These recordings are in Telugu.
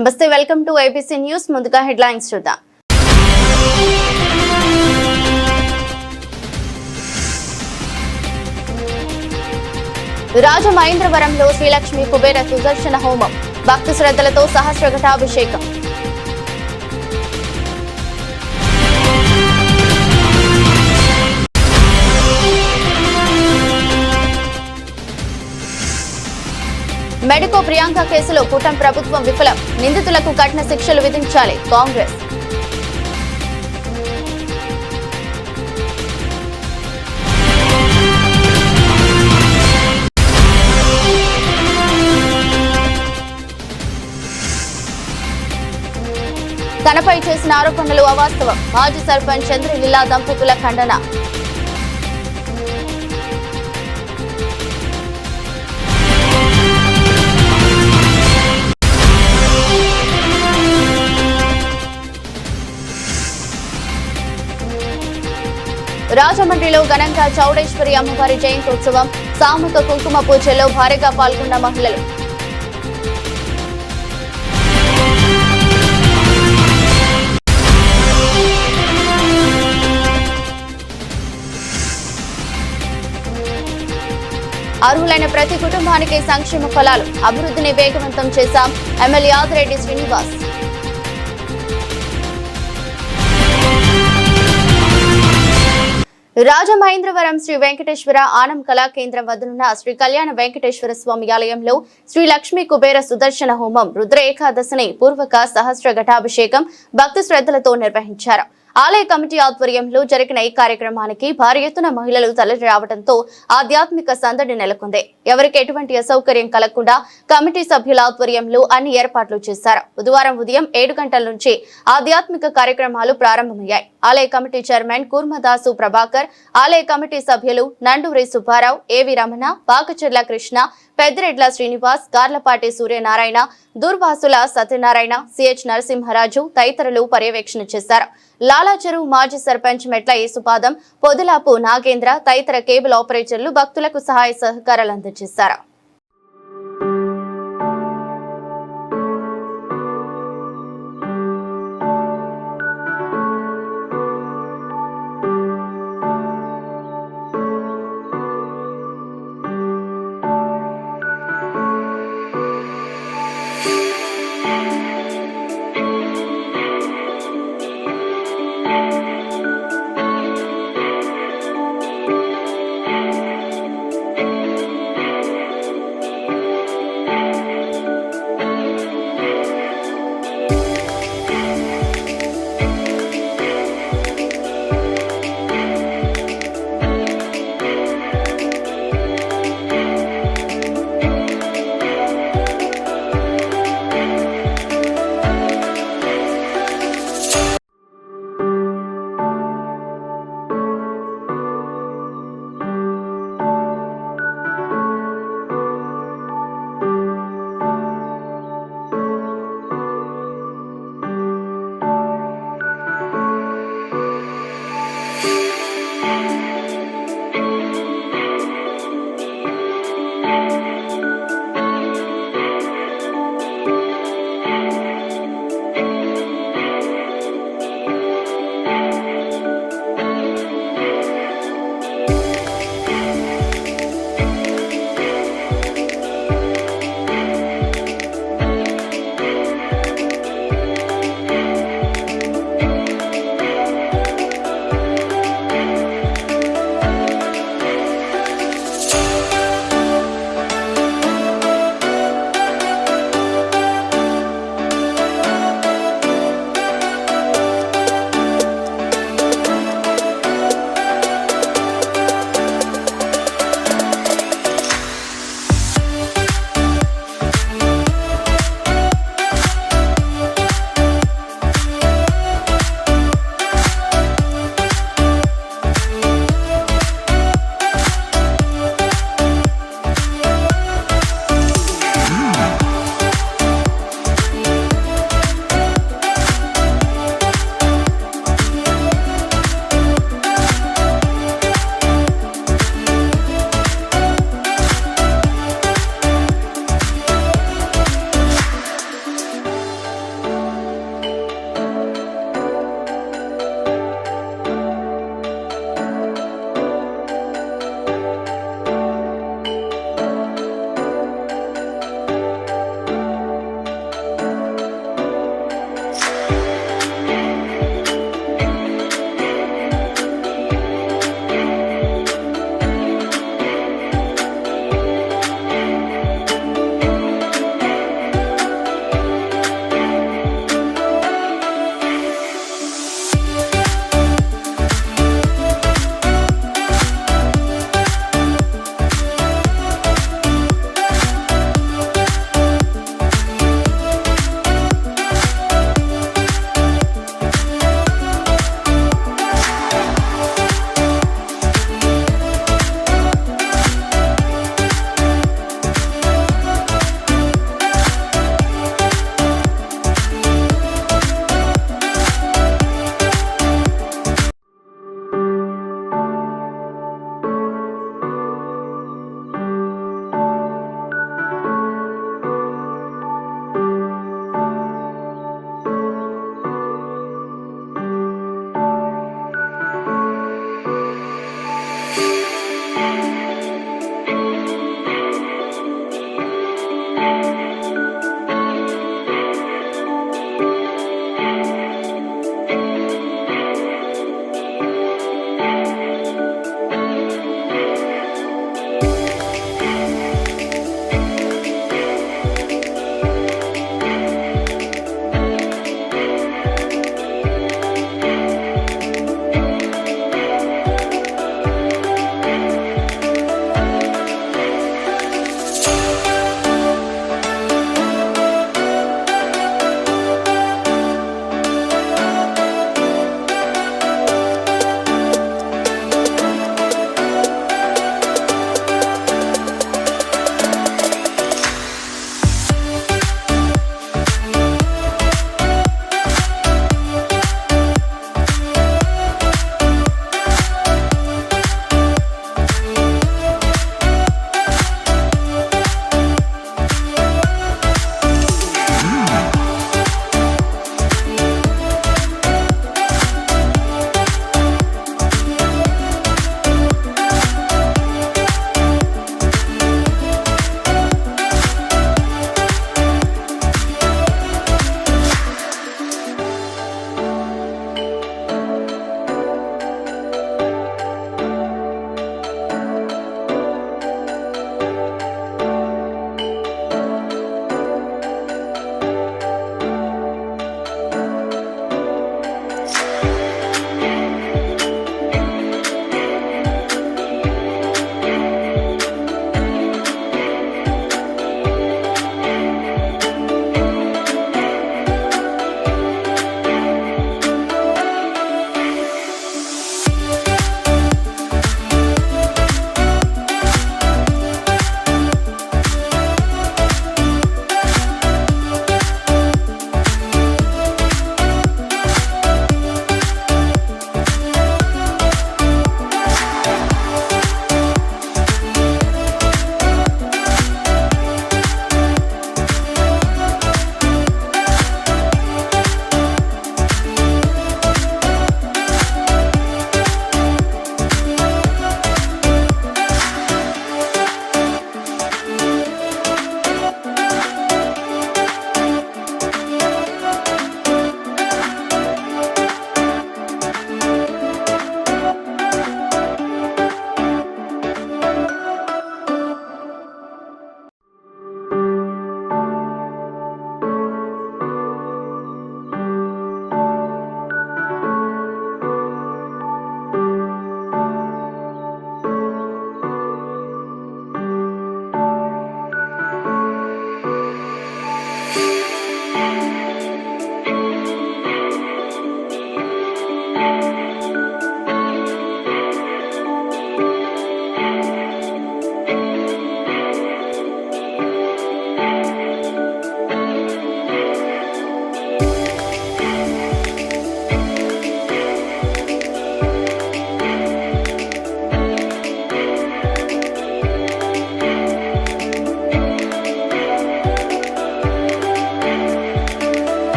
నమస్తే, వెల్కమ్ టు ఏబీసీ న్యూస్. ముందుగా హెడ్లైన్స్ చూద్దాం. రాజమహేంద్రవరంలో శ్రీలక్ష్మి కుబేర సుదర్శన హోమం, భక్తి శ్రద్ధలతో సహస్ర ఘటాభిషేకం. మెడికో ప్రియాంక కేసులో కూటమి ప్రభుత్వం విఫలం, నిందితులకు కఠిన శిక్షలు విధించాలి కాంగ్రెస్. తనపై చేసిన ఆరోపణలు అవాస్తవం, మాజీ సర్పంచ్ చంద్రలీలా దంపతుల ఖండన. రాజమండ్రిలో ఘనంగా చౌడేశ్వరి అమ్మవారి జయంతోత్సవం, సామూహిక కుంకుమ పూజలో భారీగా పాల్గొన్న మహిళలు. అర్హులైన ప్రతి కుటుంబానికి సంక్షేమ ఫలాలు, అభివృద్ధిని వేగవంతం చేశాం ఎమ్మెల్యే ఆదిరెడ్డి శ్రీనివాస్. రాజమహేంద్రవరం శ్రీ వెంకటేశ్వర ఆనం కళా కేంద్రం వద్దనున్న శ్రీ కళ్యాణ వెంకటేశ్వర స్వామి ఆలయంలో శ్రీ లక్ష్మీ కుబేర సుదర్శన హోమం, రుద్ర ఏకాదశిని పూర్వక సహస్ర ఘటాభిషేకం భక్తి శ్రద్ధలతో నిర్వహించారు. ఆలయ కమిటీ ఆధ్వర్యంలో జరిగిన ఈ కార్యక్రమానికి భారీ ఎత్తున మహిళలు తరలి రావడంతో ఆధ్యాత్మిక సందడి నెలకొంది. ఎవరికి ఎటువంటి అసౌకర్యం కలగకుండా కమిటీ సభ్యుల ఆధ్వర్యంలో అన్ని ఏర్పాట్లు చేశారు. బుధవారం ఉదయం 7 గంటల నుంచి ఆధ్యాత్మిక కార్యక్రమాలు ప్రారంభమయ్యాయి. ఆలయ కమిటీ చైర్మన్ కూర్మదాసు ప్రభాకర్, ఆలయ కమిటీ సభ్యులు నండూరి సుబ్బారావు, ఏవి రమణ, పాకచెర్ల కృష్ణ, పెద్దిరెడ్ల శ్రీనివాస్, గార్లపాటి సూర్యనారాయణ, దుర్వాసుల సత్యనారాయణ, సిహెచ్ నరసింహరాజు తదితరులు పర్యవేక్షణ చేశారు. లాలాచెరువు మాజీ సర్పంచ్ మెట్ల యేసుపాదం, పొదిలాపు నాగేంద్ర తదితర కేబుల్ ఆపరేటర్లు భక్తులకు సహాయ సహకారాలు అందజేశారు.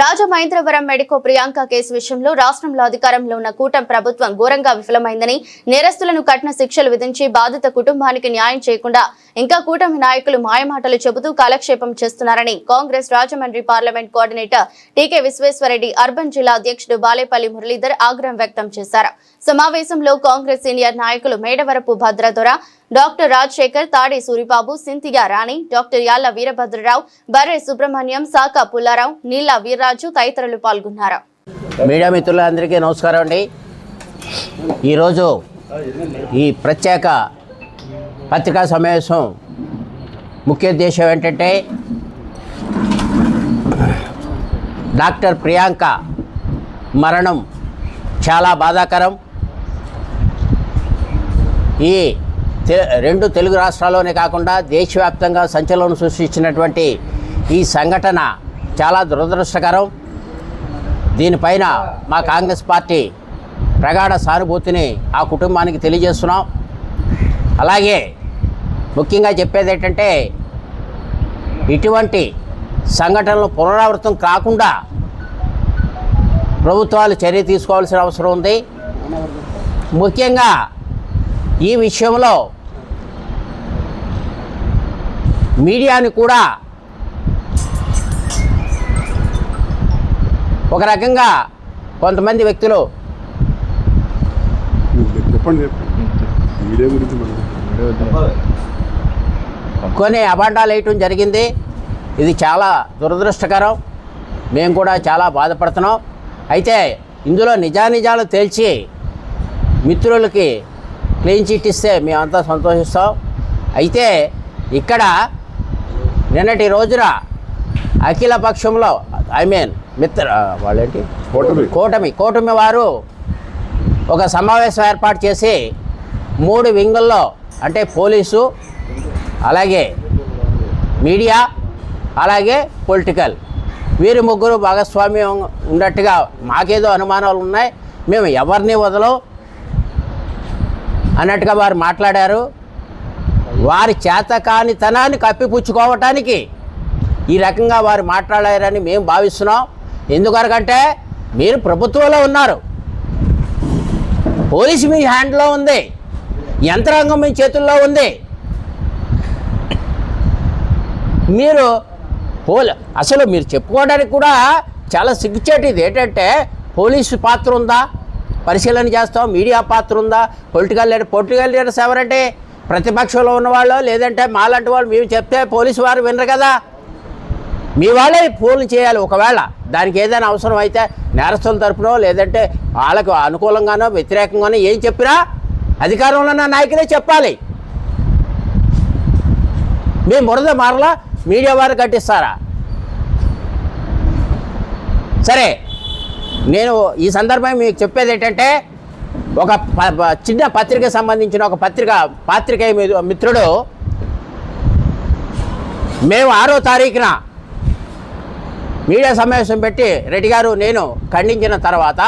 రాజమహేంద్రవరం మెడికో ప్రియాంక కేసు విషయంలో రాష్ట్రంలో అధికారంలో ఉన్న కూటమి ప్రభుత్వం ఘోరంగా విఫలమైందని, నేరస్తులను కఠిన శిక్షలు విధించి బాధిత కుటుంబానికి న్యాయం చేయకుండా ఇంకా కూటమి నాయకులు మాయమాటలు చెబుతూ కాలక్షేపం చేస్తున్నారని కాంగ్రెస్ రాజమండ్రి పార్లమెంట్ కోఆర్డినేటర్ టీకే విశ్వేశ్వరరెడ్డి, అర్బన్ జిల్లా అధ్యక్షుడు బాలేపల్లి మురళీధర్ ఆగ్రహం వ్యక్తం చేశారు. సమావేశంలో కాంగ్రెస్ సీనియర్ నాయకులు మేడవరపు భద్రదొర, డాక్టర్ రాజశేఖర్, తాడి సూరిబాబు, సింతియా రాణి, డాక్టర్ యాళ్ల వీరభద్రరావు, బర్రె సుబ్రహ్మణ్యం, సాకా పుల్లారావు, నీళ్ల వీర్రాజు తదితరులు పాల్గొన్నారు. మీడియా మిత్రులందరికీ నమస్కారం అండి. ఈరోజు ఈ ప్రత్యేక పత్రికా సమావేశం ముఖ్య ఉద్దేశం ఏంటంటే, డాక్టర్ ప్రియాంక మరణం చాలా బాధాకరం. ఈ రెండు తెలుగు రాష్ట్రాల్లోనే కాకుండా దేశవ్యాప్తంగా సంచలనం సృష్టించినటువంటి ఈ సంఘటన చాలా దురదృష్టకరం. దీనిపైన మా కాంగ్రెస్ పార్టీ ప్రగాఢ సానుభూతిని ఆ కుటుంబానికి తెలియజేస్తున్నాం. అలాగే ముఖ్యంగా చెప్పేది ఏంటంటే, ఇటువంటి సంఘటనలు పునరావృతం కాకుండా ప్రభుత్వాలు చర్య తీసుకోవాల్సిన అవసరం ఉంది. ముఖ్యంగా ఈ విషయంలో మీడియాని కూడా ఒక రకంగా కొంతమంది వ్యక్తులు కొన్ని అబాండాలు వేయటం జరిగింది. ఇది చాలా దురదృష్టకరం. మేము కూడా చాలా బాధపడుతున్నాం. అయితే ఇందులో నిజానిజాలు తేల్చి మిత్రులకి క్లీన్ చిట్ ఇస్తే మేమంతా సంతోషిస్తాం. అయితే ఇక్కడ నిన్నటి రోజున అఖిల పక్షంలో వాళ్ళేంటి కూటమి వారు ఒక సమావేశం ఏర్పాటు చేసి 3 వింగుల్లో, అంటే పోలీసు, అలాగే మీడియా, అలాగే పొలిటికల్, వీరు ముగ్గురు భాగస్వామ్యం ఉన్నట్టుగా మాకేదో అనుమానాలు ఉన్నాయి, మేము ఎవరిని వదలం అన్నట్టుగా వారు మాట్లాడారు. వారి చేతకానితనాన్ని కప్పిపుచ్చుకోవటానికి ఈ రకంగా వారు మాట్లాడారని మేము భావిస్తున్నాం. ఎందుకనకంటే మీరు ప్రభుత్వంలో ఉన్నారు, పోలీసు మీ హ్యాండ్లో ఉంది, యంత్రాంగం మీ చేతుల్లో ఉంది. మీరు అసలు మీరు చెప్పుకోవడానికి కూడా చాలా సిగ్గుచేటిది. ఏంటంటే పోలీసు పాత్ర ఉందా, పరిశీలన చేస్తాం, మీడియా పాత్ర ఉందా, పొలిటికల్ లీడర్స్ ఎవరంటే ప్రతిపక్షంలో ఉన్నవాళ్ళు, లేదంటే మాలాంటి వాళ్ళు మేము చెప్తే పోలీసు వారు వినరు కదా. మీ వాళ్ళే ఫోన్లు చేయాలి. ఒకవేళ దానికి ఏదైనా అవసరం అయితే నేరస్తుల తరపునో, లేదంటే వాళ్ళకు అనుకూలంగానో వ్యతిరేకంగానో ఏం చెప్పినా అధికారంలో ఉన్న నాయకులే చెప్పాలి. మీ బురద మరలా మీడియా వారు కట్టిస్తారా? సరే, నేను ఈ సందర్భంగా మీకు చెప్పేది ఏంటంటే, ఒక చిన్న పత్రికకు సంబంధించిన ఒక పాత్రికేయ మిత్రుడు, మేము 6వ తారీఖున మీడియా సమావేశం పెట్టి రెడ్డి గారు నేను ఖండించిన తర్వాత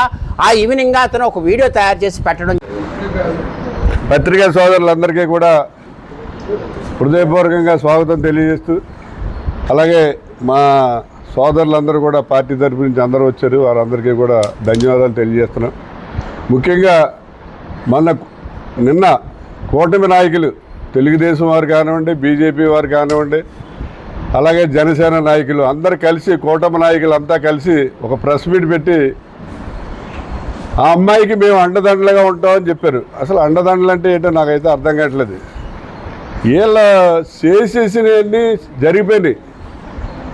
ఆ ఈవినింగ్ అతను ఒక వీడియో తయారు చేసి పెట్టడం. పత్రికా సోదరులందరికీ కూడా హృదయపూర్వకంగా స్వాగతం తెలియజేస్తూ, అలాగే మా సోదరులందరూ కూడా పార్టీ తరఫు నుంచి అందరూ వచ్చారు, వారందరికీ కూడా ధన్యవాదాలు తెలియజేస్తున్నాం. ముఖ్యంగా నిన్న కూటమి నాయకులు, తెలుగుదేశం వారు కానివ్వండి, బీజేపీ వారు కానివ్వండి, అలాగే జనసేన నాయకులు అందరూ కలిసి, కూటమి నాయకులు అంతా కలిసి ఒక ప్రెస్ మీట్ పెట్టి ఆ అమ్మాయికి మేము అండదండలుగా ఉంటామని చెప్పారు. అసలు అండదండలు అంటే ఏంటో నాకైతే అర్థం కావట్లేదు. వీళ్ళ చేసేసినవన్నీ జరిగిపోయినాయి.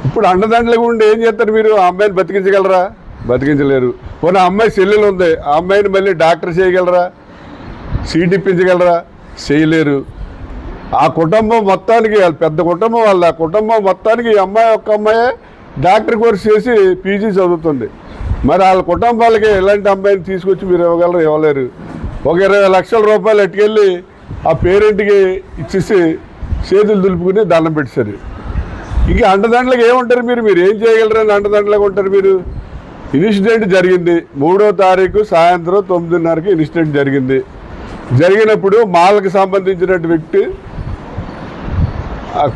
ఇప్పుడు అండదండలుగా ఉండి ఏం చేస్తారు మీరు? ఆ అమ్మాయిని బతికించగలరా? బతికించలేరు. పోనీ ఆ అమ్మాయి చెల్లెలు ఉంది, ఆ అమ్మాయిని మళ్ళీ డాక్టర్ చేయగలరా? సీట్ ఇప్పించగలరా? చేయలేరు. ఆ కుటుంబం మొత్తానికి, పెద్ద కుటుంబం, వాళ్ళ కుటుంబం మొత్తానికి ఈ అమ్మాయి ఒక్క అమ్మాయే డాక్టర్ కోర్స్ చేసి పీజీ చదువుతుంది. మరి వాళ్ళ కుటుంబాలకి ఇలాంటి అమ్మాయిని తీసుకొచ్చి మీరు ఇవ్వగలరు? ఇవ్వలేరు. ఒక 20 లక్షల రూపాయలు ఎట్టుకెళ్ళి ఆ పేరెంట్కి ఇచ్చేసి చేతులు దులుపుకుని దండం పెట్టారు. ఇంక అండదండలకు ఏముంటారు మీరు ఏం చేయగలరని అండదండలకు ఉంటారు మీరు? ఇన్సిడెంట్ జరిగింది 3వ తారీఖు సాయంత్రం 9:30కి ఇన్సిడెంట్ జరిగింది. జరిగినప్పుడు మాల్కి సంబంధించినటువంటి వ్యక్తి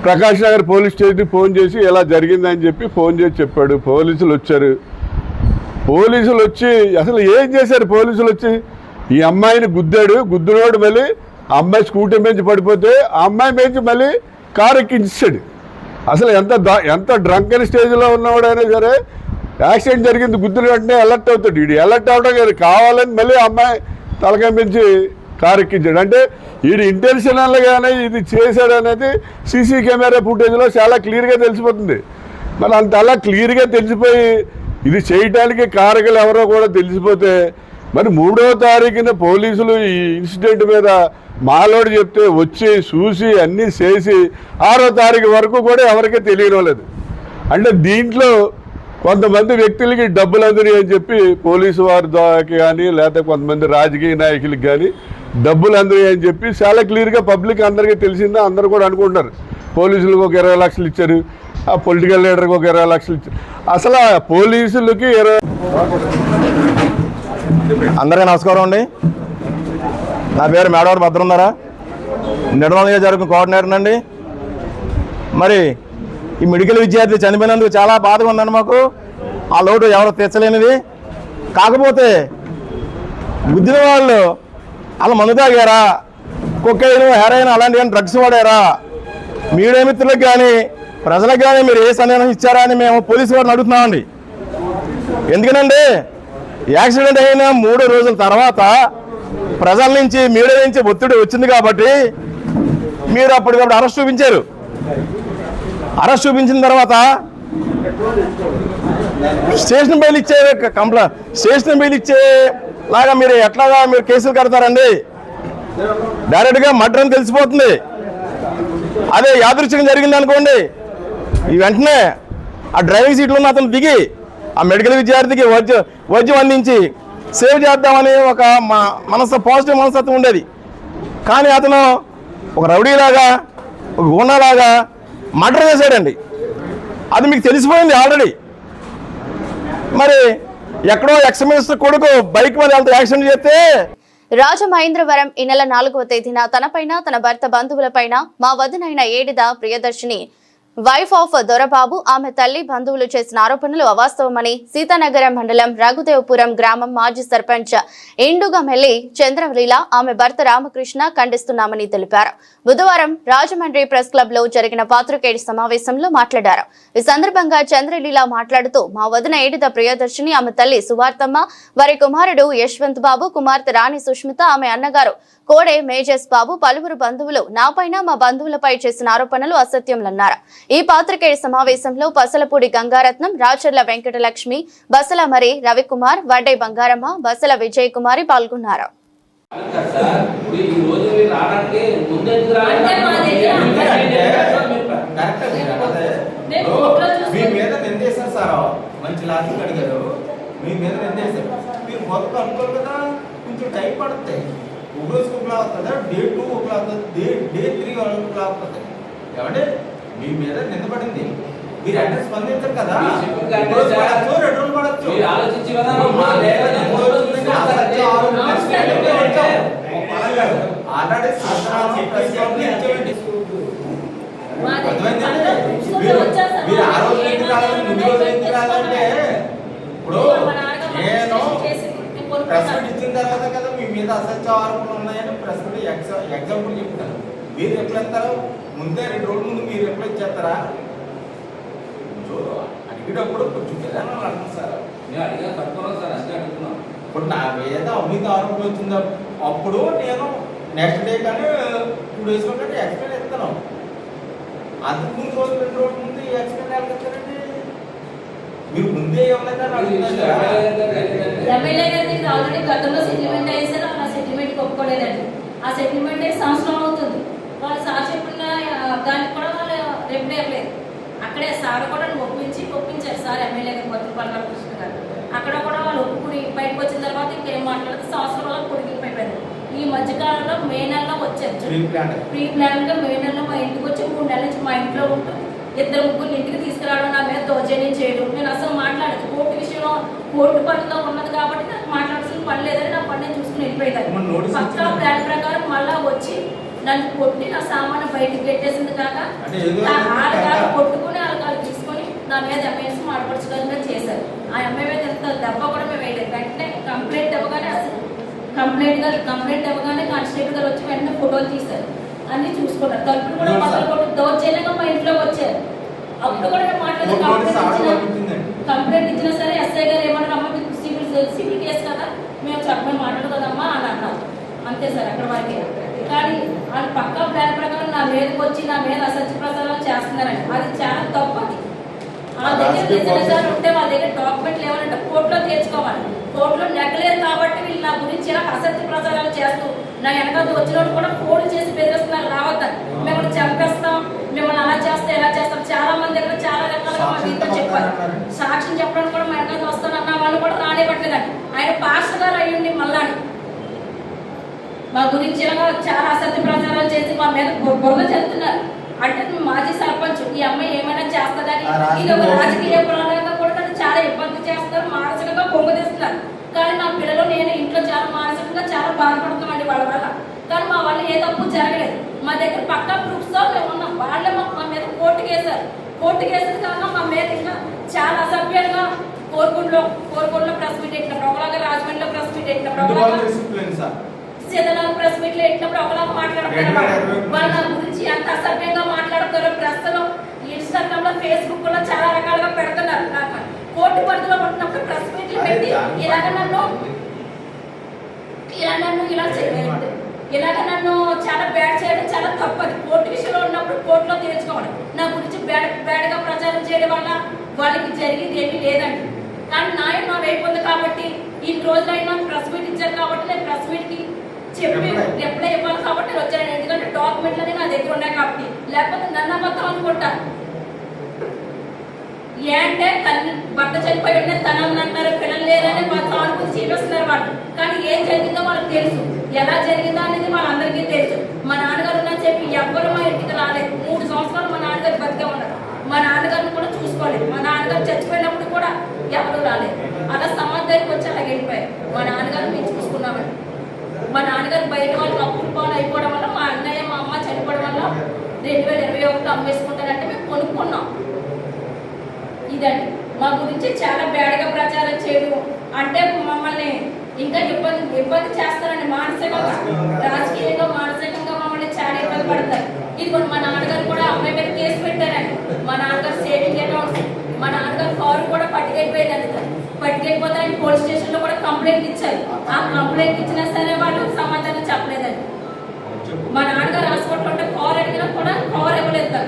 ప్రకాష్ నగర్ పోలీస్ స్టేషన్కి ఫోన్ చేసి ఇలా జరిగిందని చెప్పి ఫోన్ చేసి చెప్పాడు. పోలీసులు వచ్చారు. పోలీసులు వచ్చి అసలు ఏం చేశారు పోలీసులు వచ్చి? ఈ అమ్మాయిని గుద్దునోడు మళ్ళీ ఆ అమ్మాయి స్కూటీ మించి పడిపోతే ఆ అమ్మాయి మించి మళ్ళీ కారు ఎక్కించాడు. అసలు ఎంత డ్రంకన్ స్టేజ్లో ఉన్నవాడైనా సరే యాక్సిడెంట్ జరిగింది గుద్దున వెంటనే అలర్ట్ అవుతాడు. వీడు అలర్ట్ అవడం కాదు, కావాలని మళ్ళీ అమ్మాయి తలకాయ మించి కారు ఎక్కించాడు. అంటే వీడు ఇంటెన్షనల్గానే ఇది చేశాడు అనేది సీసీ కెమెరా ఫుటేజ్లో చాలా క్లియర్గా తెలిసిపోతుంది. మరి అంత అలా క్లియర్గా తెలిసిపోయి ఇది చేయటానికి కారకులు ఎవరో కూడా తెలిసిపోతే మరి 3వ తారీఖున పోలీసులు ఈ ఇన్సిడెంట్ మీద మాలోడు చెప్తే వచ్చి చూసి అన్నీ చేసి 6వ తారీఖు వరకు కూడా ఎవరికీ తెలియలేదు. అంటే దీంట్లో కొంతమంది వ్యక్తులకి డబ్బులు అందినాయి అని చెప్పి పోలీసు వారి ద్వారాకి కానీ లేకపోతే కొంతమంది రాజకీయ నాయకులకి కానీ డబ్బులు అందినాయి అని చెప్పి చాలా క్లియర్గా పబ్లిక్ అందరికీ తెలిసిందా, అందరూ కూడా అనుకుంటారు. పోలీసులకు ఒక 20 లక్షలు ఇచ్చారు, ఆ పొలిటికల్ లీడర్కి ఒక 20 లక్షలు ఇచ్చారు. అసలు పోలీసులకి అందరికీ నమస్కారం అండి. నా పేరు మేడవరం భద్రున్నారా, నిర్మల్ నియోజకవర్గం కోఆర్డినేటర్ అండి. మరి ఈ మెడికల్ విద్యార్థి చనిపోయినందుకు చాలా బాధగా ఉందండి మాకు. ఆ లోటు ఎవరు తీర్చలేనిది. కాకపోతే గుద్దిన వాళ్ళు అలా మందు తాగారా, కొకైన్, హెరాయిన్ అలాంటి డ్రగ్స్ వాడారా, మీడియా మిత్రులకు కానీ ప్రజలకు కానీ మీరు ఏ సందేహం ఇచ్చారా అని మేము పోలీసు వారిని అడుగుతున్నామండి. ఎందుకనండి యాక్సిడెంట్ అయిన 3 రోజుల తర్వాత ప్రజల నుంచి మీడియా నుంచి ఒత్తిడి వచ్చింది కాబట్టి మీరు అప్పటికప్పుడు అరెస్ట్ చూపించారు. అరెస్ట్ చూపించిన తర్వాత స్టేషన్ బెయిల్ ఇచ్చేలాగా మీరు ఎట్లాగా మీరు కేసులు కడతారండి? డైరెక్ట్గా మర్డర్ అని తెలిసిపోతుంది. అదే యాదృచ్ఛికం జరిగింది అనుకోండి, ఈ వెంటనే ఆ డ్రైవింగ్ సీట్లో ఉన్న అతను దిగి ఆ మెడికల్ విద్యార్థికి వైద్యం అందించి సేవ్ చేద్దామని ఒక పాజిటివ్ మనస్తత్వం ఉండేది. కానీ అతను ఒక రౌడీలాగా, ఒక గూండాలాగా మర్డర్ చేశాడండి. అది మీకు తెలిసిపోయింది ఆల్రెడీ. మరి ఎక్కడో ఎక్స్ మినిస్టర్ కొడుకు బైక్ మీద వెళ్తే యాక్సిడెంట్ చేస్తే రాజమహేంద్రవరం ఈ నెల 4వ తేదీన తనపైన తన భర్త బంధువులపైన మా వదినైన ఏడిద ప్రియదర్శిని వైఫ్ ఆఫ్ దొరబాబు ఆమె తల్లి బంధువులు చేసిన ఆరోపణలు అవాస్తవమని సీతానగరం మండలం రఘుదేవపురం గ్రామం మాజీ సర్పంచ్ ఎండుగమెల్లి చంద్రలీల ఆమె భర్త రామకృష్ణ ఖండిస్తున్నామని తెలిపారు. బుధవారం రాజమండ్రి ప్రెస్ క్లబ్ లో జరిగిన పాత్రికేయుడి సమావేశంలో మాట్లాడారు. ఈ సందర్భంగా చంద్రలీల మాట్లాడుతూ మా వదిన ఏడిద ప్రియదర్శిని ఆమె తల్లి సువార్తమ్మ, వారి కుమారుడు యశ్వంత్ బాబు, కుమార్తె రాణి సుష్మిత, ఆమె అన్నగారు కోడే మేజస్ బాబు, పలువురు బంధువులు నాపైన మా బంధువులపై చేసిన ఆరోపణలు అసత్యంలన్నారు. ఈ పాత్రికేయుడి సమావేశంలో పసలపూడి గంగారత్నం, రాచర్ల వెంకటలక్ష్మి, బసల మరి రవికుమార్, వడ్డే బంగారమ్మ, బసల విజయ్ కుమారి పాల్గొన్నారు. డే 2 ఒకలా అవుతుంది, డే 3 ఒకలా అవుతుంది. ఏమంటే మీ మీద నిందపడింది, మీరు అంటే స్పందించారు కదా. మీరు ఆ రోజు ఎందుకు రాలేదు, ముందు రోజు ఎందుకు రాలంటే ఇప్పుడు నేను ప్రెస్ మీట్ ఇచ్చిన తర్వాత కదా మీ మీద అసత్య ఆరోపణలు ఉన్నాయని ప్రెస్ మీట్ ఎగ్జాంపుల్ చెప్తాను. మీరు ఎప్పుడు ఇస్తారు? ముందే 2 రోజుల ముందు మీరు ఎప్పుడు ఇచ్చేస్తారా? అడిగేటప్పుడు కొంచెం కదా అంటున్నాను సార్. ఇప్పుడు నా మీద అవినీతి ఆరోపణ వచ్చిందా అప్పుడు నేను నెక్స్ట్ డే కానీ 2 days కంటే ఎక్స్ప్లెయిన్ ఇస్తాను. అంతకు ముందు రోజు 2 రోజుల ముందు ఎక్స్ప్లెయిన్ ఎలా ఇస్తారండి? మీరు ముందే ఏమన్నా ఆల్రెడీ గతంలో సెటిల్మెంట్ అయ్యేసారు. ఆ సెటిల్మెంట్కి ఒప్పుకోలేదండి. ఆ సెటిల్మెంట్ అయ్యి సంవత్సరం అవుతుంది. వాళ్ళు సార్ చెప్పిన దానికి కూడా వాళ్ళు రిప్లై ఇవ్వలేదు. అక్కడే సార్ కూడా ఒప్పించారు. సార్ ఎమ్మెల్యే గారు కొత్తపల్లి కృష్ణ గారు అక్కడ కూడా వాళ్ళు ఒప్పుకుని బయటకు వచ్చిన తర్వాత ఇంకేం మాట్లాడితే సంవత్సరం వల్ల పొడిగిపోయిపోయింది. ఈ మధ్యకాలంలో మే నెలలో వచ్చారు. ప్రీ ప్లాన్ గా మే నెలలో మా ఇంటికి వచ్చి 3 నెలల నుంచి మా ఇంట్లో ఉంటూ 2-3 ఇంటికి తీసుకురావడం, నా మీద దౌర్జన్యం చేయడం. నేను అసలు మాట్లాడదు. కోర్టు విషయంలో కోర్టు పనిలో ఉన్నది కాబట్టి నాకు మాట్లాడాల్సిన పని లేదని నా పని చూసుకుని వెళ్ళిపోయేదాన్ని. పక్కా ప్లాన్ ప్రకారం మళ్ళా వచ్చి నన్ను కొట్టి నా సామాను బయటకు పెట్టేసింది కాక కొట్టుకుని వాళ్ళ తీసుకొని నా మీద ఎమ్మెల్సీ మాట్లాడుకోవడం చేశారు. ఆ అమ్మాయి మీద ఎంత దెబ్బ కూడా మేము వేయలేదు. వెంటనే కంప్లైంట్ ఇవ్వగానే కానిస్టేబుల్ గారు వచ్చి వెంటనే ఫోటోలు తీశారు, అన్ని చూసుకున్నారు. తలుపులు కూడా పక్కన దౌర్జన్యంగా మా ఇంట్లోకి వచ్చారు. అప్పుడు కూడా మేము కంప్లైంట్ ఇచ్చినా సరే ఎస్ఐ గారు ఏమన్నారు, అమ్మ సివిల్ కేసు కదా మేము చెప్పమని మాట్లాడుతుందమ్మా అని అన్నారు. అంతే సార్ అక్కడ వరకే. కానీ వాళ్ళు పక్కా ప్లాన్ ప్రకారం నా మీదకి వచ్చి నా మీద అసత్య ప్రచారాలు చేస్తున్నారండి. అది చాలా తప్పు. అది ఆ దగ్గర నిజాలు ఉంటే వాళ్ళ దగ్గర డాక్యుమెంట్లు ఏమంటే కోర్టులో తీర్చుకోవాలి. కోర్టులో నెగ్గలేదు కాబట్టి వీళ్ళు నా గురించి ఇలా అసత్య ప్రచారాలు చేస్తూ నా వెనకాల వచ్చిన కూడా ఫోన్లు చేసి బెదిరిస్తున్నారు, రావద్దని, మిమ్మల్ని చంపేస్తాం, మిమ్మల్ని అలా చేస్తాం ఎలా చేస్తాం. చాలా మంది దగ్గర చాలా రకాలుగా మా వీరితో చెప్పారు. సాక్ష్యం చెప్పడానికి కూడా మా వెనకాల వస్తానన్న వాళ్ళు కూడా రానివ్వట్లేదండి. ఆయన పాస్టర్ గారు అయ్యండి మళ్ళా మా గురించి చాలా అసత్య ప్రచారాలు చేసి మా మీద బురద చెప్తున్నారు. అంటే మాజీ సర్పంచ్ ఈ అమ్మాయి ఏమైనా చేస్తుందని ఇది ఒక రాజకీయ ప్రాణంగా కూడా నన్ను చాలా ఇబ్బంది చేస్తారు, మానసికంగా పొంగదీస్తున్నారు. కానీ నా పిల్లలు నేను ఇంట్లో చాలా మానసికంగా చాలా బాధపడుతున్నామండి వాళ్ళ వల్ల. కానీ మా వల్ల ఏ తప్పు జరగలేదు. మా దగ్గర పక్కా ప్రూఫ్స్ తో మేము ఉన్నాం. వాళ్ళే మా మీద కోర్టు కేసారు. కోర్టు కేసులు కాక మా మీద ఇంకా చాలా అసభ్యంగా కోరుకుంట్లో ప్రెస్ మీట్ ఎట్టినప్పుడు ఒకలాగా, రాజమండ్రిలో ప్రెస్ మీట్ ఎట్టినప్పుడు, సీతనాలు ప్రెస్ మీట్లు ఎట్టినప్పుడు ఒకలాగా మాట్లాడుతున్నారు. వాళ్ళ గురించి ఎంత అసభ్యంగా మాట్లాడుతారో ప్రెస్ లో, ఇన్స్టాగ్రామ్ లో, ఫేస్బుక్ లో చాలా రకాలుగా పెడుతున్నారు. నాకు కోర్టు పరిధిలో ఉంటున్నప్పుడు ప్రెస్ మీట్లు పెట్టి ఇలాగ నన్ను చాలా బ్యాడ్ చేయడం చాలా తప్పదు. కోర్టు విషయంలో ఉన్నప్పుడు కోర్టులో తీర్చుకోవాలి. నా గురించి బ్యాడ్గా ప్రచారం చేయడం వల్ల వాళ్ళకి జరిగింది ఏమీ లేదండి. కానీ న్యాయం నా వైపు ఉంది కాబట్టి ఇన్ని రోజులైనా ప్రెస్ మీట్ ఇచ్చారు కాబట్టి నేను ప్రెస్ మీట్కి చెప్పి రిప్లై ఇవ్వాలి కాబట్టి నేను వచ్చాను. ఎందుకంటే డాక్యుమెంట్లు అనేవి నా దగ్గర ఉన్నాయి కాబట్టి. లేకపోతే నన్ను మొత్తం అనుకుంటాను. అంటే భర్త చనిపోయి ఉంటే తనని అంటారు, పిల్లలు లేరని మొత్తం అనుకుని చూపిస్తున్నారు వాళ్ళు. కానీ ఏం జరిగిందో వాళ్ళకి తెలుసు, ఎలా జరిగిందో అనేది వాళ్ళందరికీ తెలుసు. మా నాన్నగారు ఉన్నా చెప్పి ఎవ్వరు మా ఇంటికి రాలేదు. 3 సంవత్సరాలు మా నాన్నగారు బతికే ఉన్నారు. మా నాన్నగారిని కూడా చూసుకోలేదు. మా నాన్నగారు చచ్చిపోయినప్పుడు కూడా ఎవరు రాలేదు. అలా సమాధానికి వచ్చి అలా వెళ్ళిపోయారు. మా నాన్నగారు మేము చూసుకున్నామని. మా నాన్నగారు బయట వాళ్ళకి అప్పులు పాలు అయిపోవడం వల్ల, మా అన్నయ్య మా అమ్మ చనిపోవడం వల్ల 2021 అమ్మేసుకుంటారంటే మేము కొనుక్కున్నాం. ఇదండి మా గురించి చాలా బ్యాడ్గా ప్రచారం చేయడం. అంటే మమ్మల్ని ఇంకా ఇబ్బంది చేస్తారని మానసికంగా, రాజకీయంగా, మానసికంగా మమ్మల్ని చాలా ఇబ్బంది పడతారు. ఇది మా నాన్నగారు కూడా అమ్మాయి మీద కేసు పెట్టారండి. మా నాన్నగారు సేవింగ్ అకౌంట్స్, మా నాన్నగారు కారు కూడా పట్టుకెళ్ళిపోయిందండి. పట్టుకెళ్ళిపోతే ఆయన పోలీస్ స్టేషన్ లో కూడా కంప్లైంట్ ఇచ్చారు. ఆ కంప్లైంట్ ఇచ్చినా సరే వాళ్ళు సమాధానం చెప్పలేదండి. మా నాన్నగారు హాస్పిటల్ ఉంటే కారు అడిగినా కూడా కారు ఇవ్వలేదు.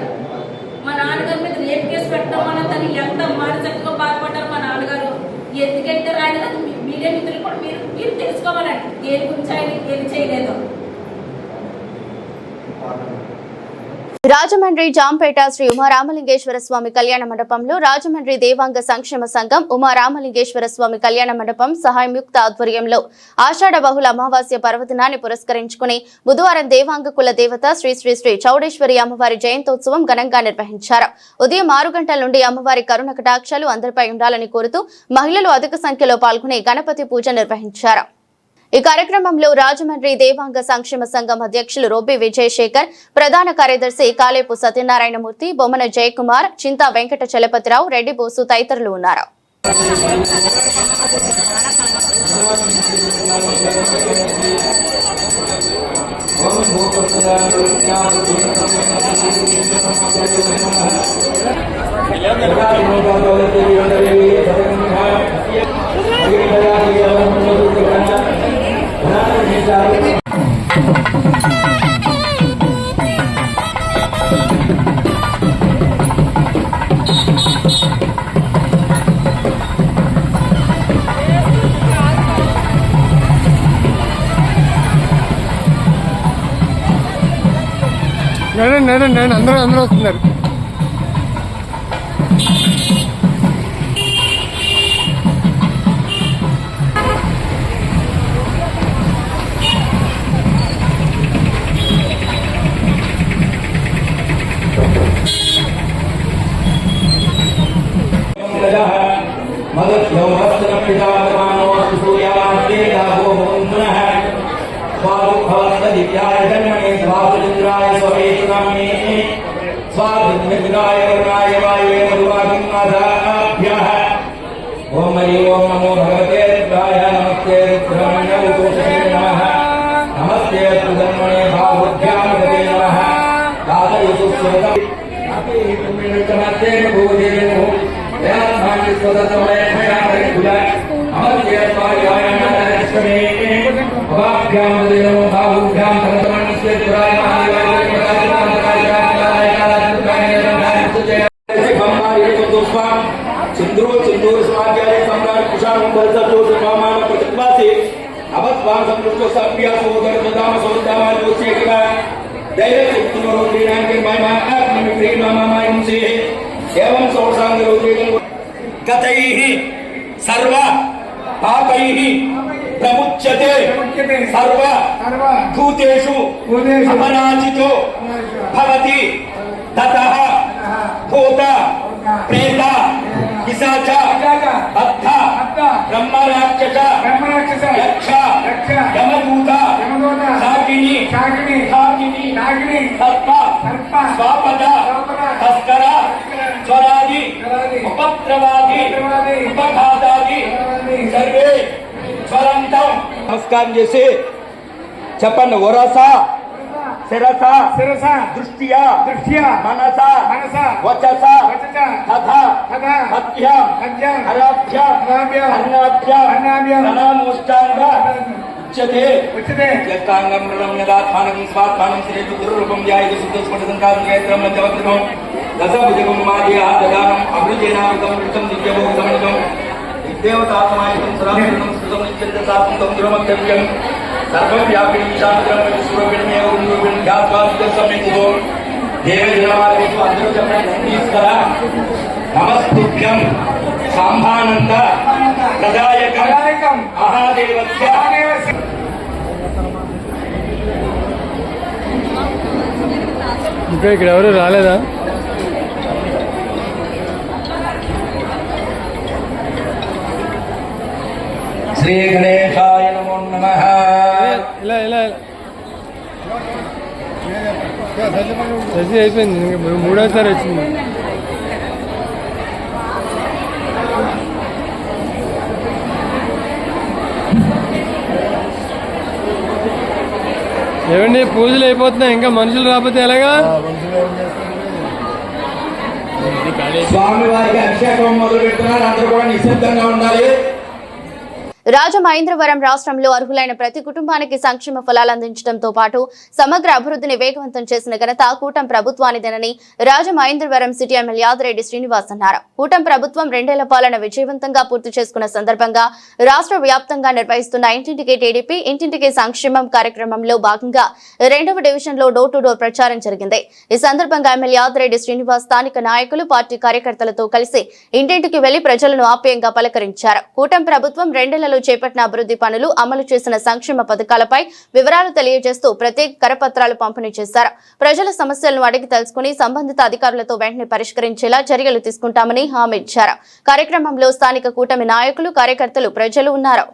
మా నాన్నగారి మీద రేపు కేసు పెట్టడం వల్ల తను ఎంత మానసికంగా బాధపడ్డారు మా నాన్నగారు. ఎందుకంటే రాయలేదు మీడియా మిత్రులు కూడా మీరు తెలుసుకోవాలండి దేని గురించి ఆయన ఏం చేయలేదు. రాజమండ్రి జాంపేట శ్రీ ఉమారామలింగేశ్వర స్వామి కళ్యాణ మండపంలో రాజమండ్రి దేవాంగ సంక్షేమ సంఘం ఉమారామలింగేశ్వర స్వామి కళ్యాణ మండపం సహాయయుక్త ఆధ్వర్యంలో ఆషాఢ బహుళ అమావాస్య పర్వదినాన్ని పురస్కరించుకుని బుధవారం దేవాంగ కుల దేవత శ్రీ శ్రీ శ్రీ చౌడేశ్వరి అమ్మవారి జయంతోత్సవం ఘనంగా నిర్వహించారు. ఉదయం 6 గంటల నుండి అమ్మవారి కరుణ కటాక్షాలు అందరిపై ఉండాలని కోరుతూ మహిళలు అధిక సంఖ్యలో పాల్గొని గణపతి పూజ నిర్వహించారు. ఈ కార్యక్రమంలో రాజమండ్రి దేవాంగ సంక్షేమ సంఘం అధ్యక్షులు రొబ్బి విజయశేఖర్, ప్రధాన కార్యదర్శి కాలేపు సత్యనారాయణమూర్తి, బొమ్మన జయకుమార్, చింతా వెంకట చలపతిరావు, రెడ్డి బోసు తదితరులు ఉన్నారు. నేను అందరూ వస్తున్నారు. ओम हरि ओम नमो भगवते रुद्राय नमस्ते रुद्रमण्य उतोषे नमः नमस्ते सुधन्मणे भावभ्यां गते नमः दादयतु सुरतं अति पुण्यकमते भूदेवो यात्मानि स्वदतमय भयामि भुजाय नमस्ते स्वायाय नमस्ते भावभ्यां गते नमो भावभ्यां धर्ममण्यस्य रुद्राय महादेवाय सिंदूर सिंदूर समाज्याय सम्राट कुशाण बलसत्यो सुभामान प्रतिपासे अवस्वाम संपृष्टो सभ्या सोदर सदाम सोदाम लोचेकवा दैव सिद्धो रोदीनां के महिमा आत्म प्रेम मामायं से एवं सौसांग रोदीनं गतैः सर्व पापैः प्रमुच्यते सर्व भूतेषु अपराजितो भवति ततः भूत प्रेत पिशाच बद्ध ब्रह्म राक्षस यक्ष यमदूत शाकिनी सर्प स्वापद तस्कर स्वरादि उपद्रवादि उपघातादि सर्वे ज्वलंतं नमस्कार చేసి చెప్పండి వరసా శిరస దృష్ట్యా మనస వచస తథా హత్యాం హరాభ్యాం అన్నాభ్యాం ప్రణామోష్టాంగ ఉచ్యతే యస్తాంగం మృడం యదాత్మానం స్వాత్మానం శ్రేతు గురురూపం ధ్యాయతు శుద్ధస్ఫటితంకారం జయత్రం పంచవక్త్రం దశభుజగం మాది ఆదదానం అభిజేనామృతం వృతం దివ్యభోగ సమన్వితం విద్దేవతాత్మాయుతం సదాశరణం స్మృతం నిత్యంత శాస్త్రం దురమక్షవ్యం सर्वव्यापिनी शांतिरम विश्वविण्य उन्नूर्विण ध्यात्वादित समेतो देव जनमारे को अंदर चपड़े नंदीस करा नमस्तुभ्यं सांभानंद प्रदायकम महादेवस्य ఇంకా ఇక్కడ ఎవరు రాలేదా? श्री गणेशाय नमो नमः ఇలా ఇలా సజీ అయిపోయింది, మూడోసారి వచ్చింది. ఏమండి పూజలు అయిపోతున్నాయి, ఇంకా మనుషులు రాకపోతే ఎలాగా? స్వామి వారికి అభిషేకం మొదలు పెడుతున్నారు, అందరూ కూడా నిశ్శబ్దంగా ఉండాలి. రాజమహేంద్రవరం రాష్ట్రంలో అర్హులైన ప్రతి కుటుంబానికి సంక్షేమ ఫలాలు అందించడంతో పాటు సమగ్ర అభివృద్ధిని వేగవంతం చేసిన ఘనత కూటమి ప్రభుత్వానిదేనని రాజమహేంద్రవరం సిటీ ఎమ్మెల్యే యాదిరెడ్డి శ్రీనివాస్ అన్నారు. కూటమి ప్రభుత్వం 2 ఏళ్ల పాలన విజయవంతంగా పూర్తి చేసుకున్న సందర్భంగా రాష్ట్ర వ్యాప్తంగా నిర్వహిస్తున్న ఇంటింటికి టీడీపీ ఇంటింటికి సంక్షేమం కార్యక్రమంలో భాగంగా 2వ డివిజన్లో డోర్ టు డోర్ ప్రచారం జరిగింది. ఈ సందర్భంగా ఎమ్మెల్యే యాదిరెడ్డి శ్రీనివాస్ స్థానిక నాయకులు పార్టీ కార్యకర్తలతో కలిసి ఇంటింటికి వెళ్లి ప్రజలను ఆప్యాయంగా పలకరించారు. కూటమి ప్రభుత్వం 2 ఏళ్లలో చేపట్టిన అభివృద్ధి పనులు, అమలు చేసిన సంక్షేమ పథకాలపై వివరాలు తెలియజేస్తూ ప్రత్యేక కరపత్రాలు పంపిణీ చేశారు. ప్రజల సమస్యలను అడిగి తెలుసుకుని సంబంధిత అధికారులతో వెంటనే పరిష్కరించేలా చర్యలు తీసుకుంటామని హామీ ఇచ్చారు. కార్యక్రమంలో స్థానిక కూటమి నాయకులు, కార్యకర్తలు, ప్రజలు ఉన్నారు.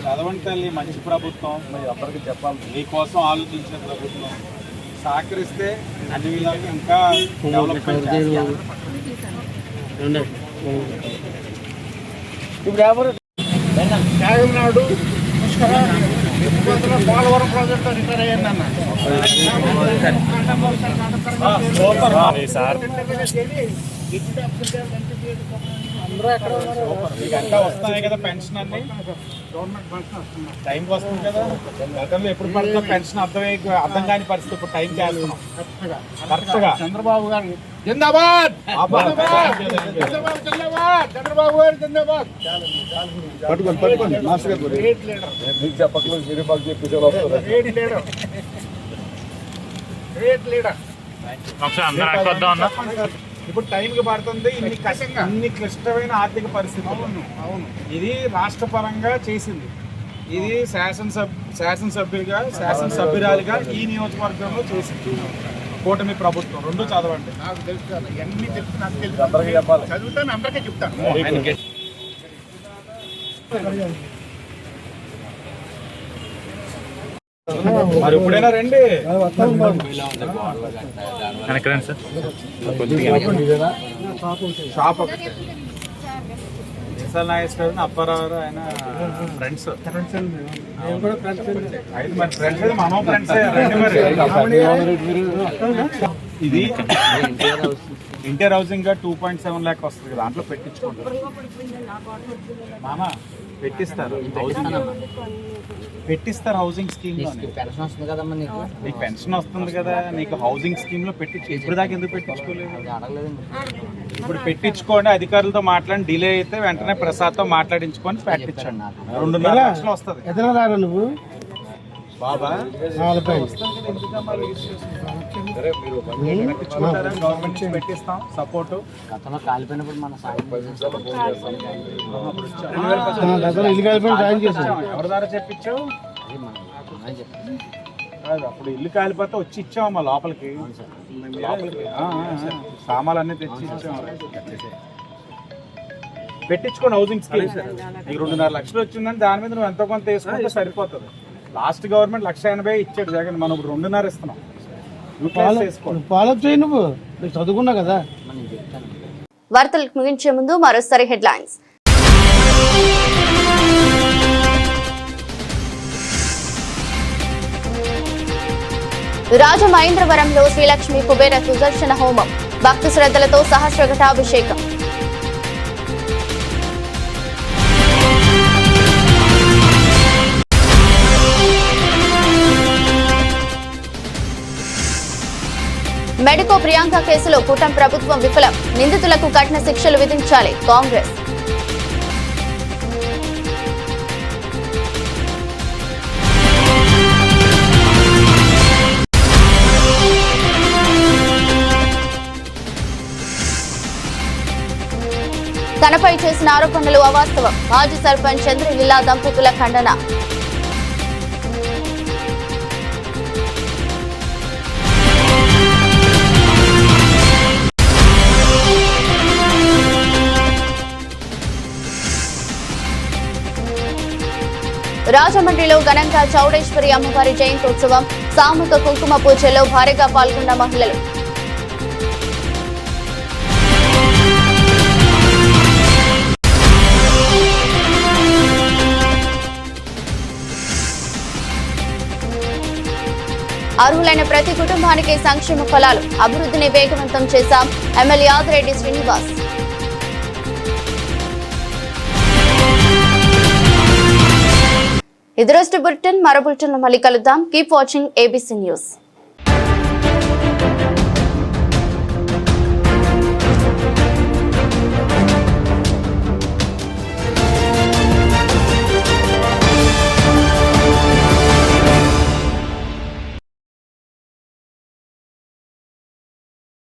చదవండి తల్లి, మంచి ప్రభుత్వం, మరి అందరికీ చెప్పాలి, మీకోసం ఆలోచించిన ప్రభుత్వం. సహకరిస్తే అన్ని విధాలుగా ఇంకా డెవలప్మెంట్ చేస్తాం. నాడు పోలవరం ప్రాజెక్టు రిటైర్ అయ్యాను ఇదంతా వస్తున్నాయి కదా పెన్షన్ అన్ని, గవర్నమెంట్ పెన్షన్ వస్తుంది, టైంకి వస్తుంది కదా. గతంలో ఎప్పుడు పడుతుందో పెన్షన్ అర్థం కాని పరిస్థితి, ఇప్పుడు టైం చేస్తున్నాం కరెక్ట్గా. చంద్రబాబు గారు జిందాబాద్, చంద్రబాబు గారు జిందాబాద్. ఇప్పుడు టైంకి పడుతుంది, ఇన్ని క్లిష్టమైన ఆర్థిక పరిస్థితి. అవును, ఇది రాష్ట్ర పరంగా చేసింది. ఇది శాసనసభ్యురాలిగా ఈ నియోజకవర్గంలో చేసింది కూటమి ప్రభుత్వం. రెండు చదవండి. నాకు తెలుసు కదా, ఇవన్నీ తెలుసు, నాకు తెలుసు. అందరికీ చెప్పాలి. చదువుతాను, అందరికీ చెప్తాను. మరి ఇప్పుడైనా రండి. షాప్ ఒకటి నాగేశ్వరరావు అప్పారావు ఆయన ఫ్రెండ్స్. అయితే మరి ఫ్రెండ్స్ అయితే మనం ఫ్రెండ్స్ రండి. మరి ఇది ఇంటర్ హౌసింగ్ గా 2.7 లాక్ వస్తుంది కదా, దాంట్లో పెట్టించుకుంటారు మామ. పెట్టిస్తారు హౌసింగ్ స్కీమ్ లో. పెన్షన్ వస్తుంది కదమ్మా నీకు. నీకు పెన్షన్ వస్తుంది కదా, నీకు హౌసింగ్ స్కీమ్ లో పెట్టించు. ఇప్పుడు దాకా ఎందుకు పెట్టించుకోలేదు? ఇప్పుడు పెట్టించుకోండి, అధికారులతో మాట్లాడి డిలే అయితే వెంటనే ప్రసాద్తో మాట్లాడించుకొని పెట్టించండి. 2.5 లక్షలు వస్తుంది. నువ్వు బాబా గవర్నమెంట్ పెట్టిస్తాం సపోర్ట్. గతంలో కాలిపోయినప్పుడు మన ఎవరి ద్వారా చెప్పించావు? అప్పుడు ఇల్లు కాలిపోతే వచ్చి ఇచ్చామమ్మా లోపలికి. సామాన్లు అన్నీ తెచ్చి ఇచ్చాం. పెట్టించుకోండి హౌసింగ్ స్కీమ్. నీకు 2.5 లక్షలు వచ్చిందని దాని మీద నువ్వు ఎంతో కొంత వేసుకుంటే సరిపోతుంది. లాస్ట్ గవర్నమెంట్ 1,80,000 ఇచ్చాడు జగన్, మనం ఇప్పుడు 2.5 ఇస్తున్నాం. ఫాలోఅప్ చేయి, నువ్వు చదువుకున్నా కదా. వార్తలకు ముగించే ముందు మరోసారి హెడ్లైన్స్. రాజమహేంద్రవరంలో శ్రీలక్ష్మి కుబేర సుదర్శన హోమం, భక్తి శ్రద్ధలతో సహస్ర ఘటాభిషేకం. మెడికో ప్రియాంక కేసులో కూటమి ప్రభుత్వం విఫలం, నిందితులకు కఠిన శిక్షలు విధించాలి కాంగ్రెస్. తనపై చేసిన ఆరోపణలు అవాస్తవం, మాజీ సర్పంచ్ చంద్రలీలా దంపతుల ఖండన. రాజమండ్రిలో ఘనంగా చౌడేశ్వరి అమ్మవారి జయంతోత్సవం, సామూహిక కుంకుమ పూజలో భారీగా పాల్గొన్న మహిళలు. అర్హులైన ప్రతి కుటుంబానికి సంక్షేమ ఫలాలు, అభివృద్ధిని వేగవంతం చేశాం ఎమ్మెల్యే ఆదిరెడ్డి శ్రీనివాస్. ఇది రోజు బులెటిన్. మరో బులెటిన్ లో మళ్ళీ కలుద్దాం. Keep watching ABC news.